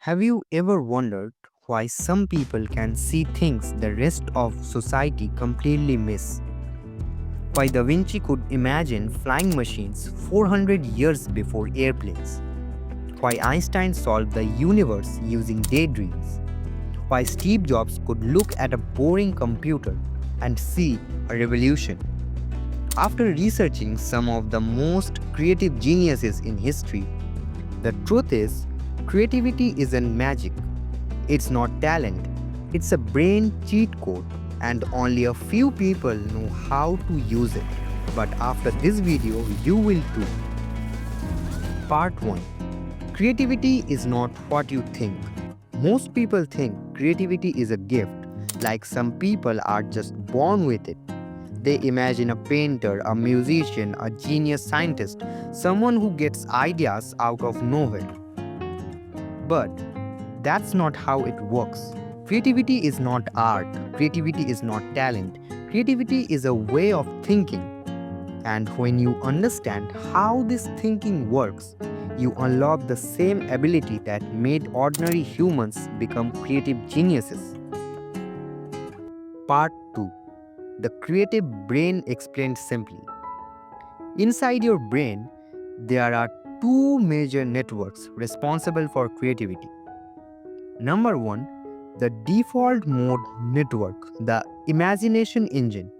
Have you ever wondered why some people can see things the rest of society completely miss? Why Da Vinci could imagine flying machines 400 years before airplanes? Why Einstein solved the universe using daydreams? Why Steve Jobs could look at a boring computer and see a revolution? After researching some of the most creative geniuses in history, the truth is, creativity isn't magic. It's not talent, it's a brain cheat code, and only a few people know how to use it. But after this video, you will too. Part 1. Creativity is not what you think. Most people think creativity is a gift, like some people are just born with it. They imagine a painter, a musician, a genius scientist, someone who gets ideas out of nowhere. But that's not how it works. Creativity is not art, creativity is not talent, creativity is a way of thinking. And when you understand how this thinking works, you unlock the same ability that made ordinary humans become creative geniuses. Part 2. The creative brain explained simply. Inside your brain, there are two major networks responsible for creativity. Number 1, the default mode network, the imagination engine.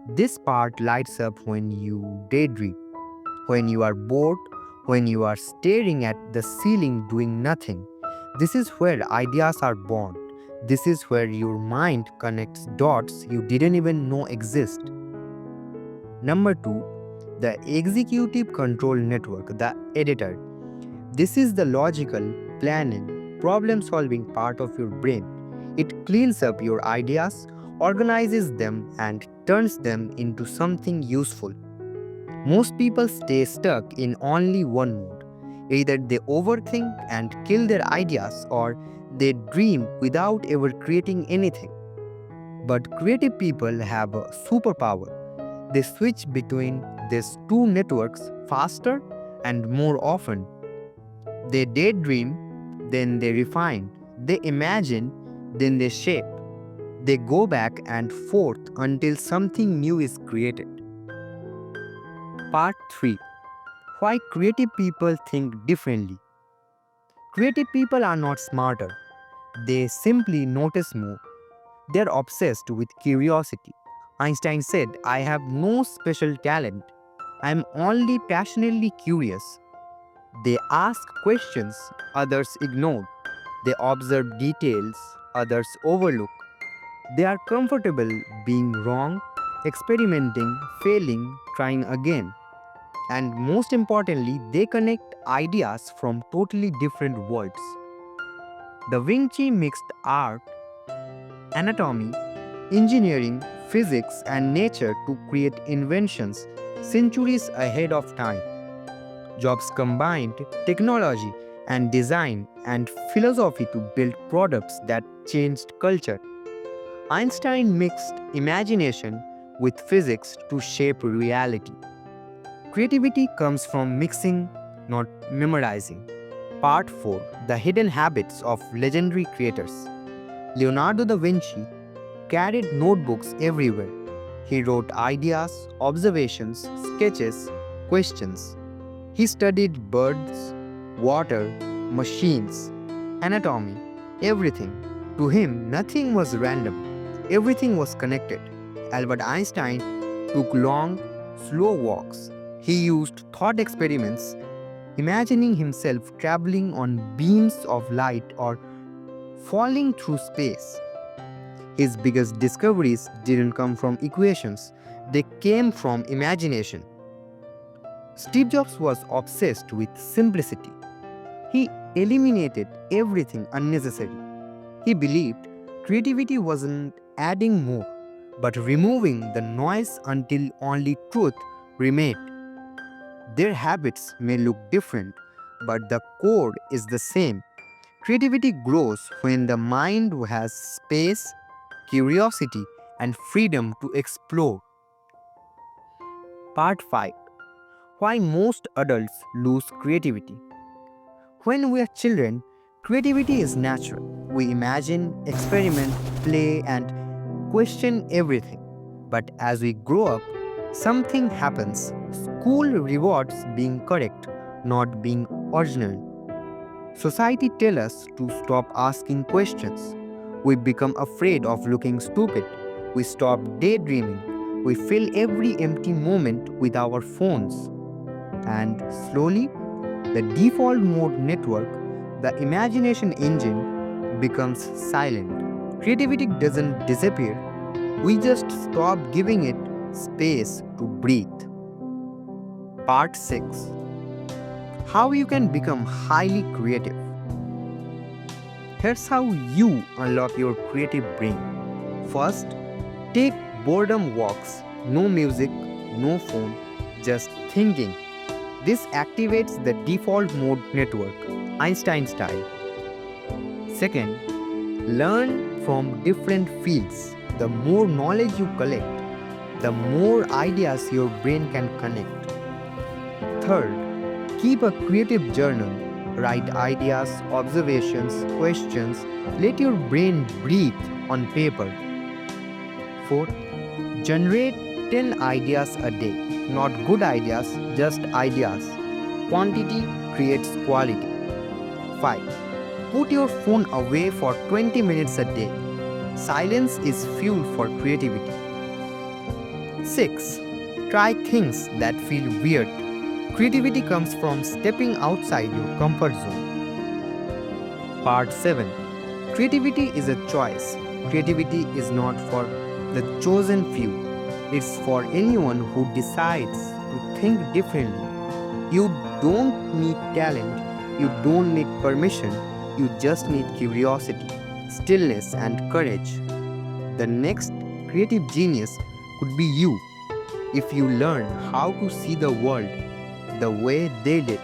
This part lights up when you daydream, when you are bored, when you are staring at the ceiling doing nothing. This is where ideas are born. This is where your mind connects dots you didn't even know exist. Number 2, the executive control network, the editor. This is the logical, planning, problem solving part of your brain. It cleans up your ideas, organizes them, and turns them into something useful. Most people stay stuck in only one mode. Either they overthink and kill their ideas, or they dream without ever creating anything. But creative people have a superpower. They switch between these two networks faster and more often. They daydream, then they refine. They imagine, then they shape. They go back and forth until something new is created. Part 3. Why creative people think differently. Creative people are not smarter, they simply notice more. They're obsessed with curiosity. Einstein said, I have no special talent. I'm only passionately curious. They ask questions others ignore. They observe details others overlook. They are comfortable being wrong, experimenting, failing, trying again. And most importantly, they connect ideas from totally different worlds. Da Vinci mixed art, anatomy, engineering, physics, and nature to create inventions centuries ahead of time. Jobs combined technology and design and philosophy to build products that changed culture. Einstein mixed imagination with physics to shape reality. Creativity comes from mixing, not memorizing. Part 4. The Hidden Habits of Legendary Creators. Leonardo da Vinci carried notebooks everywhere. He wrote ideas, observations, sketches, questions. He studied birds, water, machines, anatomy, everything. To him, nothing was random, everything was connected. Albert Einstein took long, slow walks. He used thought experiments, imagining himself traveling on beams of light or falling through space. His biggest discoveries didn't come from equations, they came from imagination. Steve Jobs was obsessed with simplicity. He eliminated everything unnecessary. He believed creativity wasn't adding more, but removing the noise until only truth remained. Their habits may look different, but the core is the same. Creativity grows when the mind has space, curiosity, and freedom to explore. Part 5. Why most adults lose creativity. When we are children, Creativity is natural. We imagine, experiment, play, and question everything. But as we grow up, something happens. School rewards being correct, not being original. Society tells us to stop asking questions. We become afraid of looking stupid. We stop daydreaming. We fill every empty moment with our phones. And slowly, the default mode network, the imagination engine, becomes silent. Creativity doesn't disappear, we just stop giving it space to breathe. Part 6: How you can become highly creative. Here's how you unlock your creative brain. First, take boredom walks. No music, no phone, just thinking. This activates the default mode network, Einstein style. Second, learn from different fields. The more knowledge you collect, the more ideas your brain can connect. Third, keep a creative journal. Write ideas, observations, questions. Let your brain breathe on paper. Fourth, generate 10 ideas a day. Not good ideas, just ideas. Quantity creates quality. 5. Put your phone away for 20 minutes a day. Silence is fuel for creativity. 6. Try things that feel weird. Creativity comes from stepping outside your comfort zone. Part 7. Creativity is a choice. Creativity is not for the chosen few. It's for anyone who decides to think differently. You don't need talent, you don't need permission, you just need curiosity, stillness, and courage. The next creative genius could be you if you learn how to see the world the way they did.